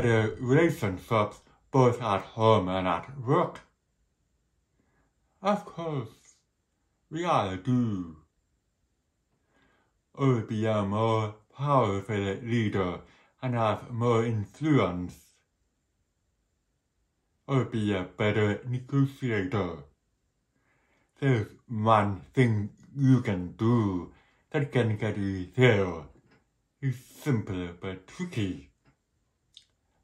better relationships both at home and at work? Of course, we all do. Or be a more powerful leader and have more influence. Or be a better negotiator. There's one thing you can do that can get you there. It's simple but tricky.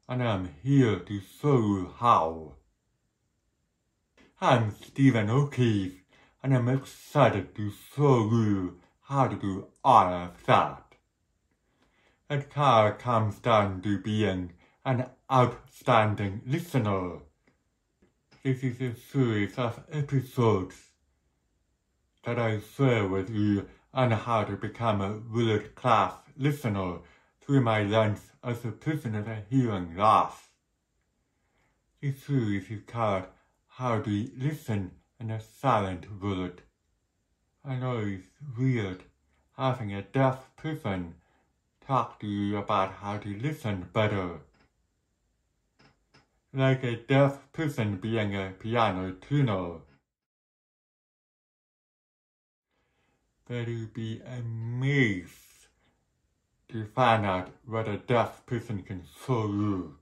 And I'm here to show you how. I'm Stephen O'Keefe, and I'm excited to show you how to do all of that. It all comes down to being an outstanding listener. This is a series of episodes that I share with you on how to become a world-class listener through my lens as a person with a hearing loss. This series is called How to Listen in a Silent World. I know it's weird having a deaf person talk to you about how to listen better. Like a deaf person being a piano tuner. But you'd be amazed to find out what a deaf person can show you.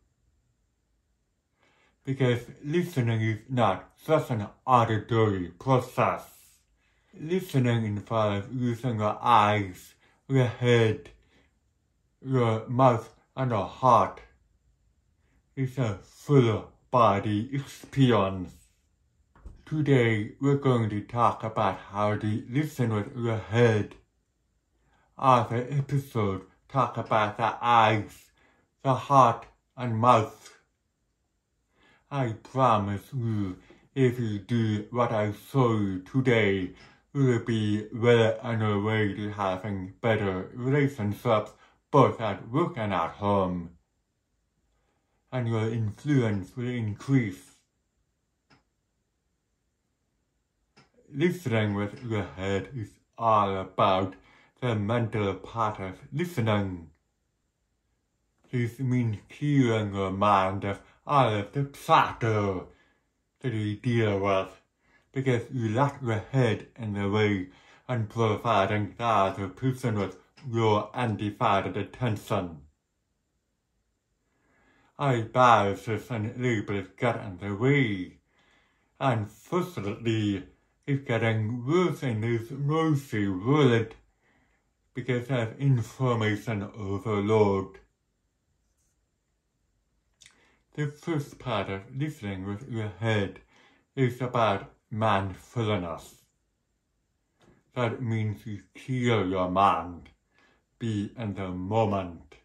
Because listening is not just an auditory process. Listening involves using your eyes, your head, your mouth, and your heart. It's a full body experience. Today we're going to talk about how to listen with your head. Other episodes talk about the eyes, the heart, and mouth. I promise you, if you do what I show you today, you will be well on your way to having better relationships both at work and at home. And your influence will increase. Listening with your head is all about the mental part of listening. This means clearing your mind of all of the chatter that you deal with, because you let your head in the way and providing the other person with your undivided attention. Our biases and labels get in the way, and fortunately, it's getting worse in this noisy world because of information overload. The first part of listening with your head is about mindfulness. That means you clear your mind, be in the moment,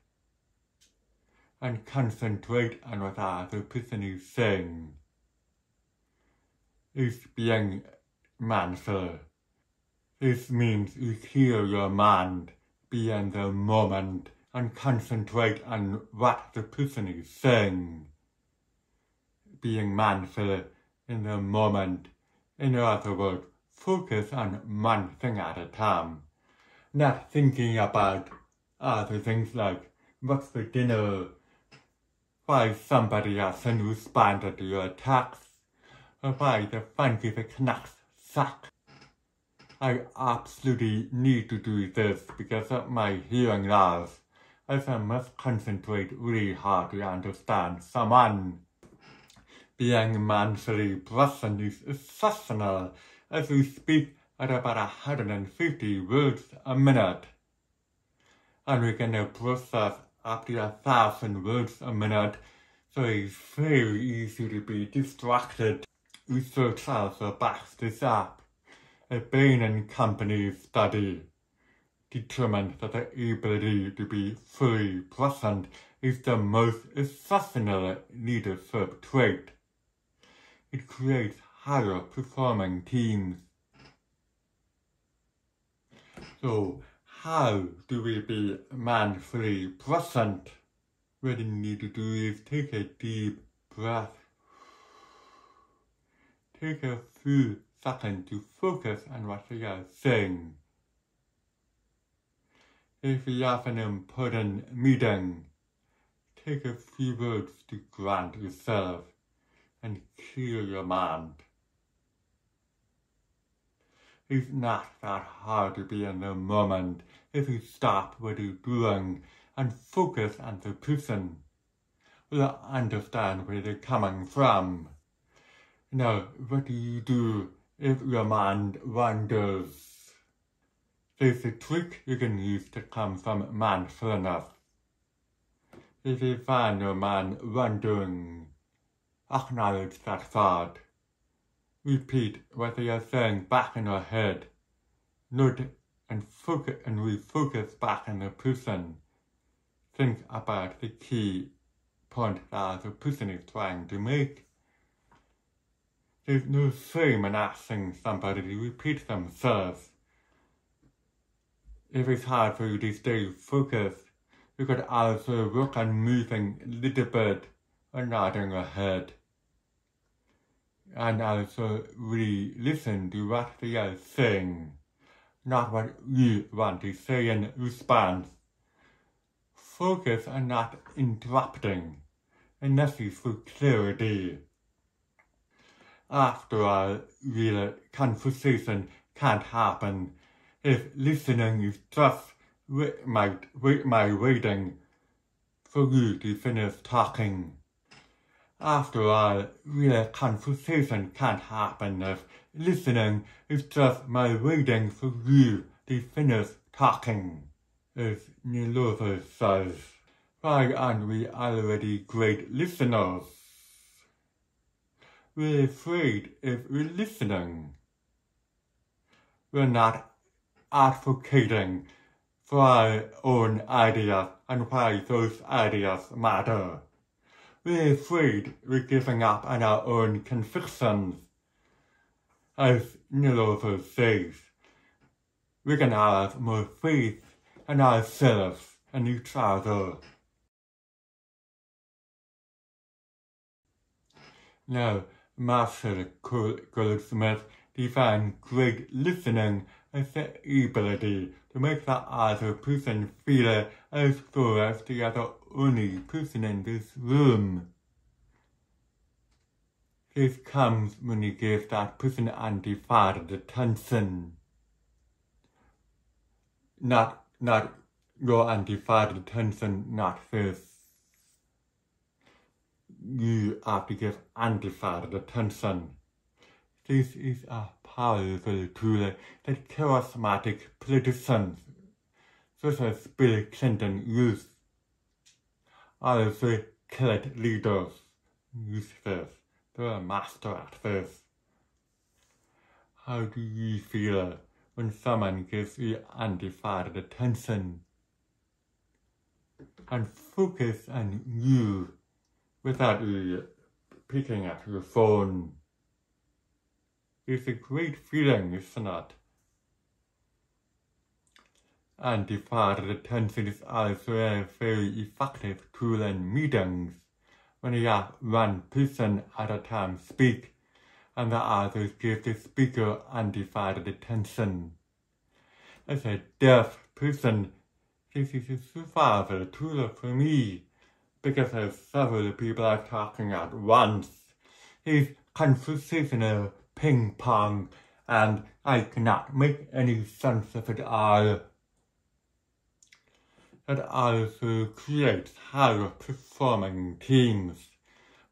and concentrate on what the other person is saying. It's being mindful. This means you clear your mind, be in the moment, and concentrate on what the person is saying. Being mindful in the moment. In other words, focus on one thing at a time. Not thinking about other things like what's for dinner, why somebody hasn't responded to your text, or why the Vancouver Canucks suck. I absolutely need to do this because of my hearing loss, as I must concentrate really hard to understand someone. Being mindfully present is exceptional as we speak at about 150 words a minute. And we can process up to 1,000 words a minute, so it's very easy to be distracted. Research also backs this up. A Bain & Company study determined that the ability to be fully present is the most exceptional leadership trait. It creates higher performing teams. So, how do we be mindfully present? What you need to do is take a deep breath. Take a few seconds to focus on what you are saying. If you have an important meeting, Take a few words to ground yourself and clear your mind. It's not that hard to be in the moment if you stop what you're doing and focus on the person. You'll understand where they're coming from. Now, what do you do if your mind wanders? There's a trick you can use to come from mindfulness. If you find your mind wandering, acknowledge that thought. Repeat what they are saying back in your head. Note and focus and refocus back on the person. Think about the key point that the person is trying to make. There's no shame in asking somebody to repeat themselves. If it's hard for you to stay focused, you could also work on moving a little bit or nodding your head. And also really listen to what they are saying, not what you want to say in response. Focus on not interrupting, unless it's for clarity. After all, real conversation can't happen if listening is just my waiting for you to finish talking. After all, real conversation can't happen if listening is just my waiting for you to finish talking. As Nilova says, why aren't we already great listeners? We're afraid if we're listening. We're not advocating for our own ideas and why those ideas matter. We're afraid we're giving up on our own convictions. As Nilova says, we can have more faith in ourselves and each other. Now, Marshall Goldsmith defined great listening as the ability to make the other person feel as though as they are the only person in this room. This comes when you give that person undivided attention. Not your undivided attention, not this. You have to give undivided attention. This is a powerful tool that charismatic politicians, such as Bill Clinton, use. Also, cult leaders use this. They're a master at this. How do you feel when someone gives you undivided attention? And focus on you without you picking at your phone. It's a great feeling, isn't it? Undivided attention is also a very effective tool in meetings when you have one person at a time speak and the others give the speaker undivided attention. As a deaf person, this is a survival tool for me because as several people are talking at once. It's conversational ping pong and I cannot make any sense of it all. It also creates higher performing teams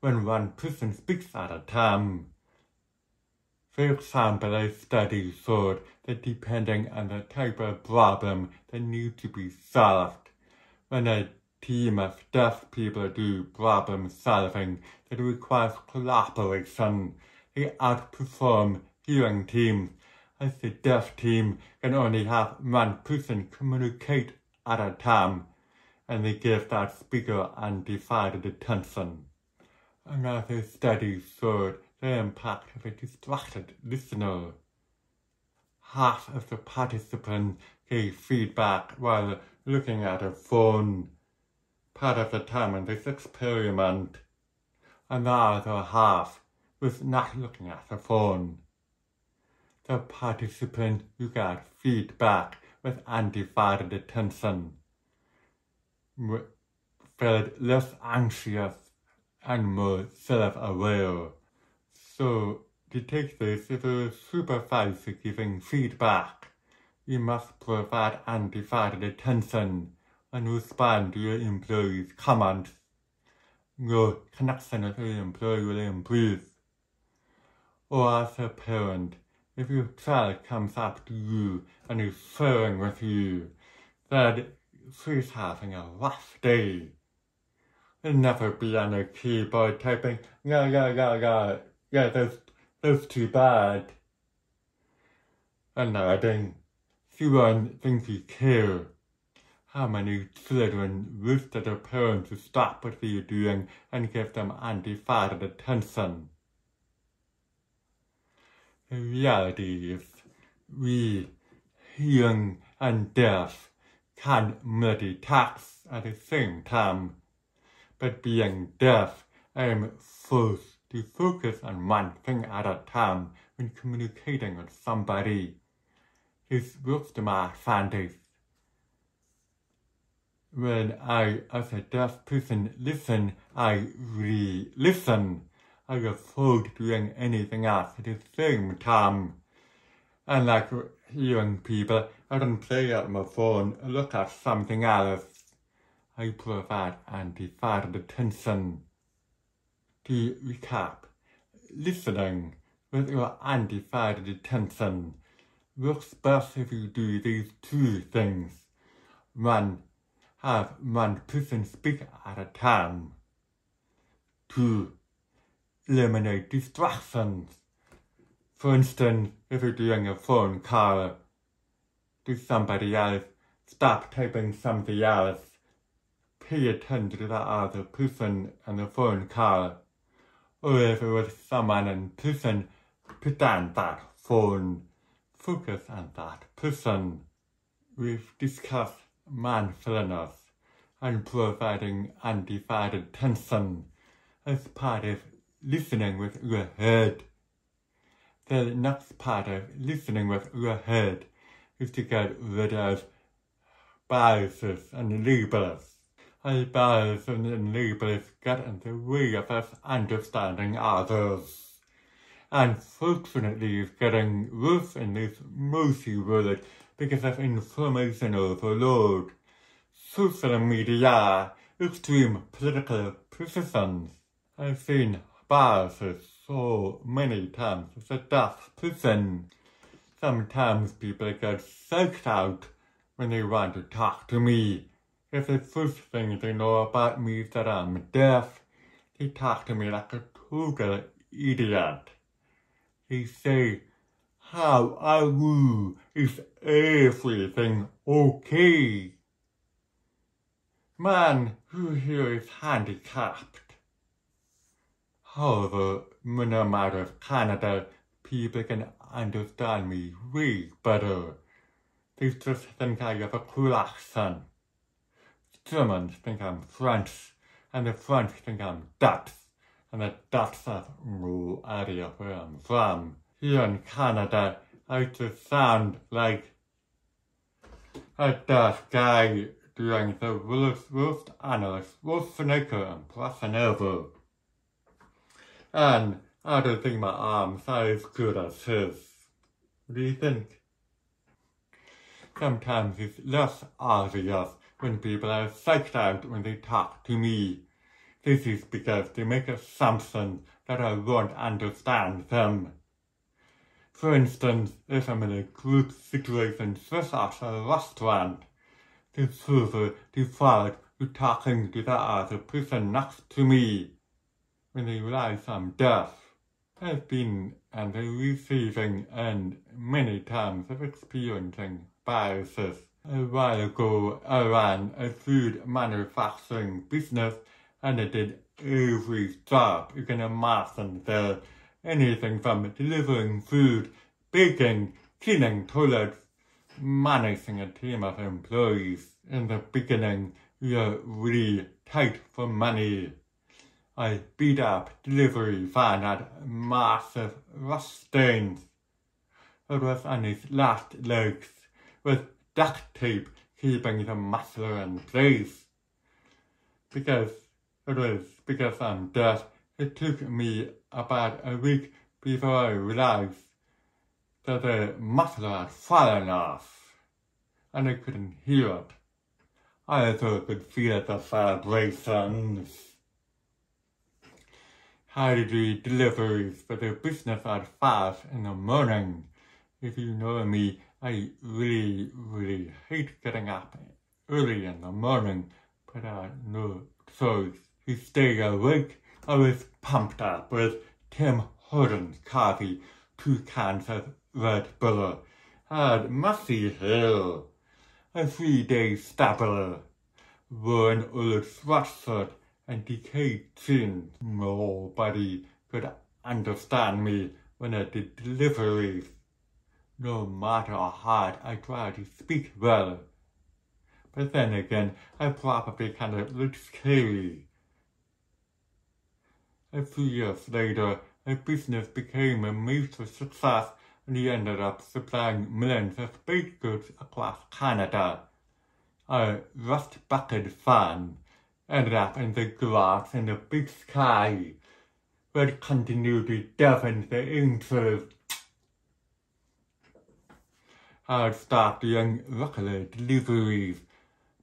when one person speaks at a time. For example, a study showed that depending on the type of problem that needs to be solved, when a team of deaf people do problem solving that requires collaboration, they outperform hearing teams, as the deaf team can only have one person communicate at a time, and they give that speaker undivided attention. Another study showed the impact of a distracted listener. Half of the participants gave feedback while looking at a phone, part of the time in this experiment, and the other half was not looking at the phone. The participant who got feedback with undivided attention felt less anxious and more self-aware. So, to take this, if a supervisor giving feedback, you must provide undivided attention and respond to your employees' comments. Your connection with your employee will improve. Or as a parent, if your child comes up to you and is sharing with you that she's having a rough day, you'll never be on a keyboard typing, yeah, that's too bad, and nodding. She won't think you care. How many children wish that their parents would stop what they're doing and give them undivided attention? The reality is, we, young and deaf, can multitask at the same time. But being deaf, I am forced to focus on one thing at a time when communicating with somebody. This works to my advantage. When I, as a deaf person, listen, I re-listen. I avoid doing anything else at the same time. And like hearing people, I don't play at my phone, look at something else. I provide undivided attention. To recap, listening with your undivided attention works best if you do these two things. 1. Have one person speak at a time. 2. Eliminate distractions. For instance, if you're doing a phone call to somebody else, stop typing something else. Pay attention to the other person on the phone call. Or if it was someone in person, put down that phone. Focus on that person. We've discussed mindfulness and providing undivided attention as part of listening with your head. The next part of listening with your head is to get rid of biases and labels. Our biases and labels get in the way of us understanding others. Unfortunately, it's getting worse in this messy world because of information overload, social media, extreme political positions. I've seen biases so many times as a deaf person. Sometimes people get psyched out when they want to talk to me. If the first thing they know about me is that I'm deaf, they talk to me like a total idiot. They say, "How are you? Is everything okay?" Man, who here is handicapped? However, when I'm out of Canada, people can understand me way better. They just think I have a cool accent. Germans think I'm French, and the French think I'm Dutch, and the Dutch have no idea where I'm from. Here in Canada, I just sound like a deaf guy doing the worst Arnold Schwarzenegger impression ever. And I don't think my arms are as good as his. What do you think? Sometimes it's less obvious when people are psyched out when they talk to me. This is because they make assumptions that I won't understand them. For instance, if I'm in a group situation such as a restaurant, the server defaults to talking to the other person next to me when they realize I'm deaf. I've been on the receiving end many times of experiencing biases. A while ago, I ran a food manufacturing business and I did every job you can imagine there. Anything from delivering food, baking, cleaning toilets, managing a team of employees. In the beginning, we were really tight for money. I beat up delivery van at massive rust stains. It was on his last legs, with duct tape keeping the muscle in place. Because I'm deaf, it took me about a week before I realized that the muffler had fallen off, and I couldn't hear it. I also could feel the vibrations. I had to do deliveries for the business at 5 in the morning. If you know me, I really hate getting up early in the morning, but I had no choice to stay awake. I was pumped up with Tim Hortons coffee, 2 cans of Red Bull. I had Mussy Hill, a 3-day stapler, worn old sweatshirt and decayed jeans. Nobody could understand me when I did deliveries. No matter how hard I tried to speak well. But then again, I probably kind of looked scary. A few years later, my business became a major success, and he ended up supplying millions of baked goods across Canada. A rust-bucket fan ended up in the grass in the big sky, where it continued to deafen the angels. I had started doing regular deliveries,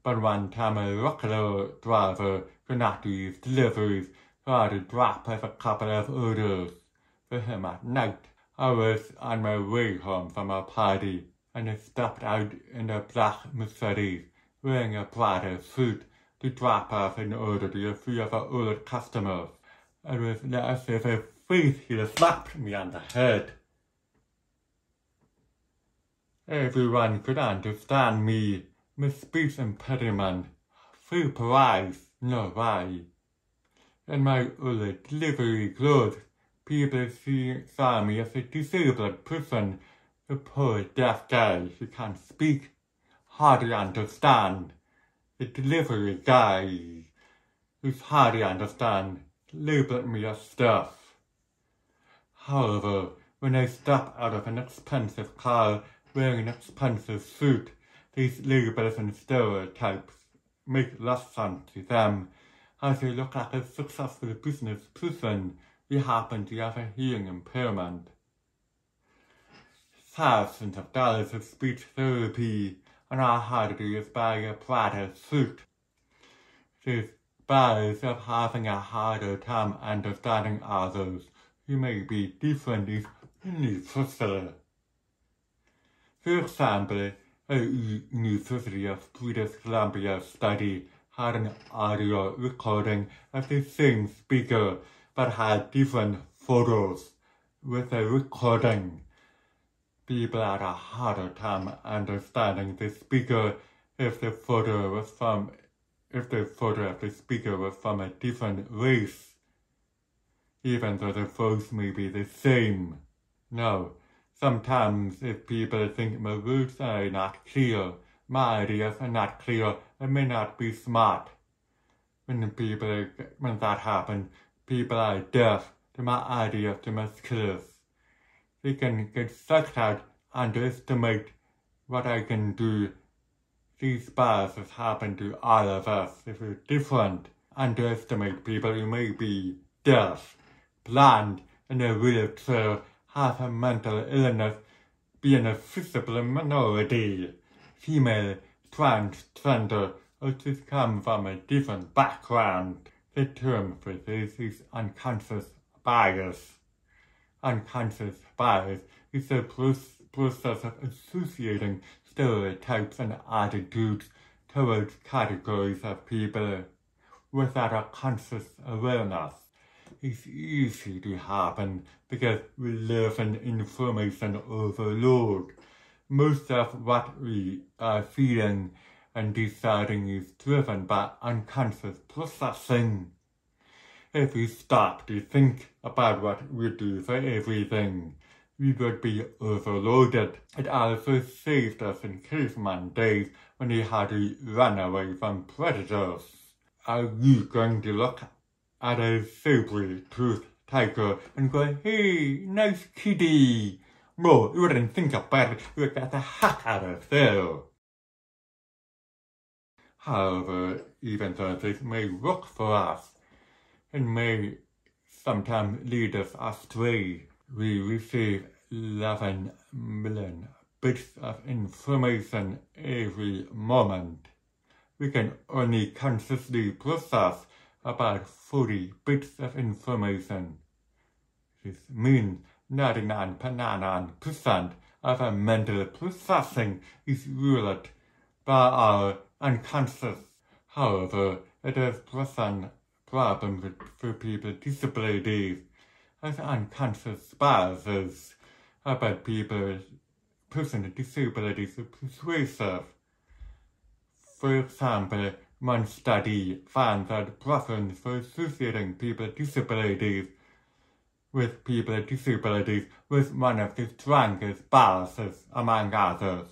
but one time a regular driver could not do his deliveries, so I had to drop off a couple of orders for him at night. I was on my way home from a party, and I stepped out in a black Mercedes, wearing a Prada suit, to drop off an order to a few of our old customers. It was as if a face heel slapped me on the head. Everyone could understand me. My speech impediment, surprise, no why. In my old delivery clothes, people saw me as a disabled person, a poor deaf guy who can't speak, hard to understand. The delivery guy who's hard to understand labeled me as stuff. However, when I step out of an expensive car wearing an expensive suit, these labels and stereotypes make less sense to them, as I look like a successful business person who happen to have a hearing impairment. Thousands of dollars of speech therapy, and all I had to do is buy a Prada suit. This barriers of having a harder time understanding others who may be different is universal. For example, a University of British Columbia study had an audio recording of the same speaker but had different photos with the recording. People had a harder time understanding the speaker if the photo of the speaker was from a different race, even though the voice may be the same. Now, sometimes if people think my words are not clear, my ideas are not clear, I may not be smart. When that happens, people are deaf to my ideas, to my skills. They can get sucked out, underestimate what I can do. These biases happen to all of us. If we're different, underestimate people who may be deaf, blind, in a wheelchair, have a mental illness, be in a visible minority, female, transgender, or just come from a different background. The term for this is unconscious bias. Unconscious bias is the process of associating stereotypes and attitudes towards categories of people without a conscious awareness. It's easy to happen because we live in information overload. Most of what we are feeling and deciding is driven by unconscious processing. If we stop to think about what we do for everything, we would be overloaded. It also saved us in caveman days when we had to run away from predators. Are you going to look at a saber-toothed tiger and go, "Hey, nice kitty"? No, you wouldn't think about it. You would get the heck out of there. However, even though this may work for us, it may sometimes lead us astray. We receive 11 million bits of information every moment. We can only consciously process about 40 bits of information. This means 99.99% of our mental processing is ruled by our unconscious. However, it does present problems for people with disabilities, as unconscious biases about persons with disabilities are persuasive. For example, one study found that preference for associating people with disabilities was one of the strongest biases among others,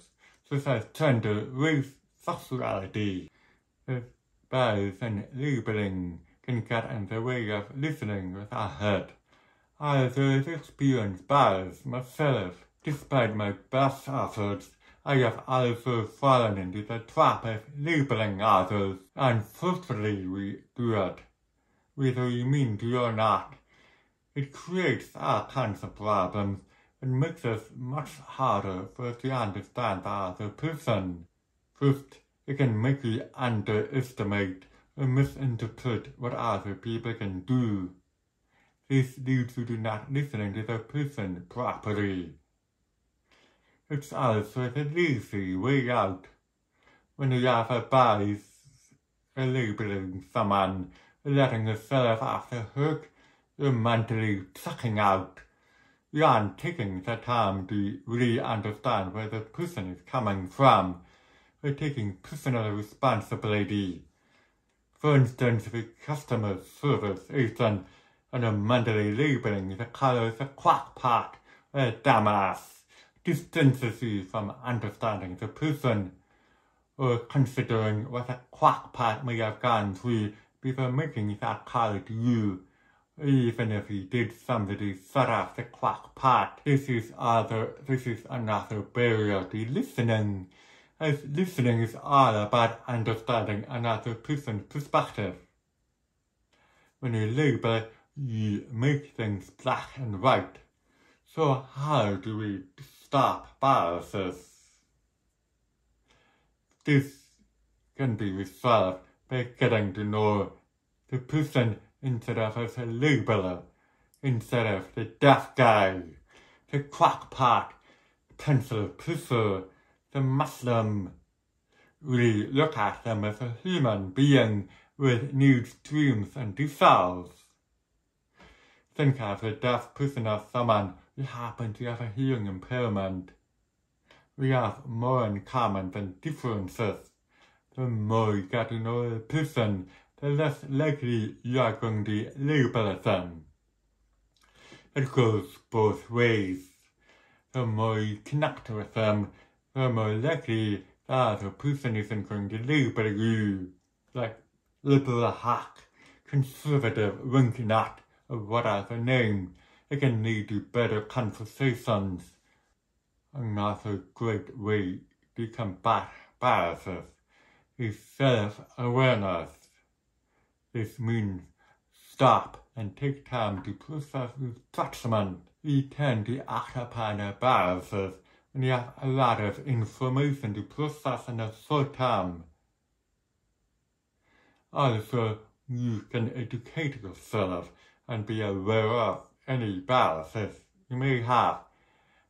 such as gender, race, sexuality. This bias and labeling can get in the way of listening with our head. I have experienced bias myself. Despite my best efforts, I have also fallen into the trap of labeling others. Unfortunately, we do it, whether you mean to or not. It creates all kinds of problems and makes it much harder for us to understand the other person. First, it can make you underestimate or misinterpret what other people can do. This leads you to not listening to the person properly. It's also the lazy way out. When you have a bias, labeling someone, letting yourself off the hook, you're mentally checking out. You aren't taking the time to really understand where the person is coming from. You're taking personal responsibility. For instance, if a customer service agent and you're mentally labeling the color as a crackpot or a dumbass, distances you from understanding the person or considering what a crackpot may have gone through before making that call to you. Even if he did something to set off the crackpot, this is another barrier to listening, as listening is all about understanding another person's perspective. When you label, you make things black and white. So how do we stop biases? This can be resolved by getting to know the person instead of as a labeler, instead of the deaf guy, the crackpot, pencil pusher, the Muslim. We look at them as a human being with needs, dreams, and desires. Think of a deaf person as someone who happens to have a hearing impairment. We have more in common than differences. The more you get to know a person, the less likely you are going to label them. It goes both ways. The more you connect with them, the more likely the other person isn't going to label you, like liberal hack, conservative wingnut, or whatever name. It can lead to better conversations. Another great way to combat biases is self-awareness. This means stop and take time to process with judgment. We tend to act upon our biases when you have a lot of information to process in a short time. Also, you can educate yourself and be aware of any biases you may have.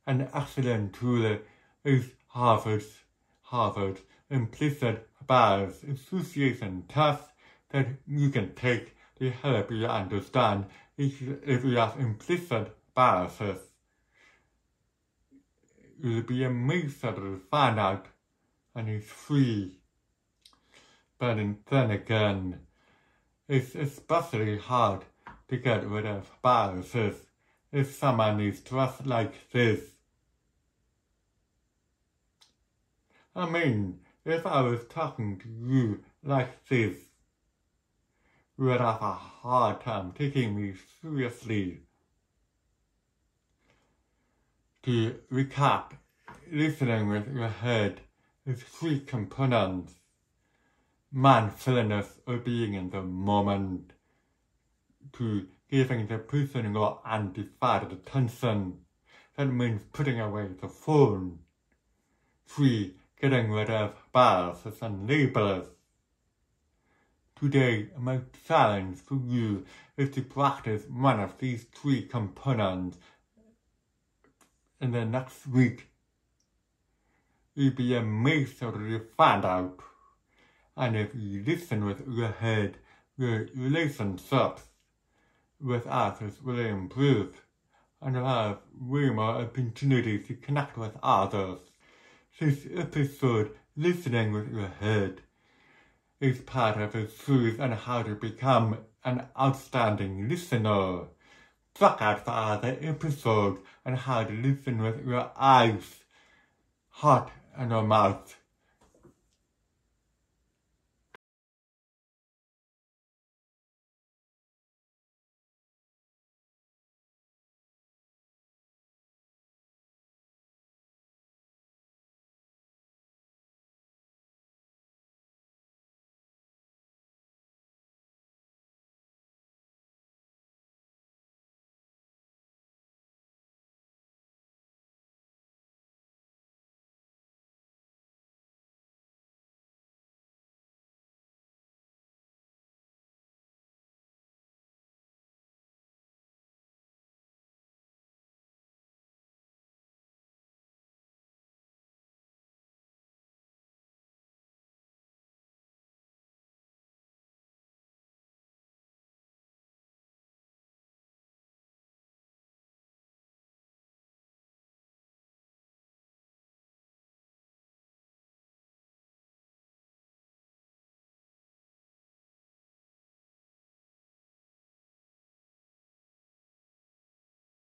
An excellent tool is Harvard's implicit bias association test that you can take to help you understand if you have implicit biases. You'll be amazed to find out, and it's free. But then again, it's especially hard to get rid of biases if someone is dressed like this. I mean, if I was talking to you like this, you would have a hard time taking me seriously. To recap, listening with your head is 3 components. mindfulness or being in the moment, to giving the person your undivided attention. That means putting away the phone. 3. Getting rid of biases and labels. Today, my challenge for you is to practice one of these 3 components in the next week. You'll be amazed what you find out. And if you listen with your head, your relationships with others will improve, and you'll have way more opportunities to connect with others. This episode, Listening with Your Head, is part of a series on how to become an outstanding listener. Check out the other episodes on how to listen with your eyes, heart, and your mouth.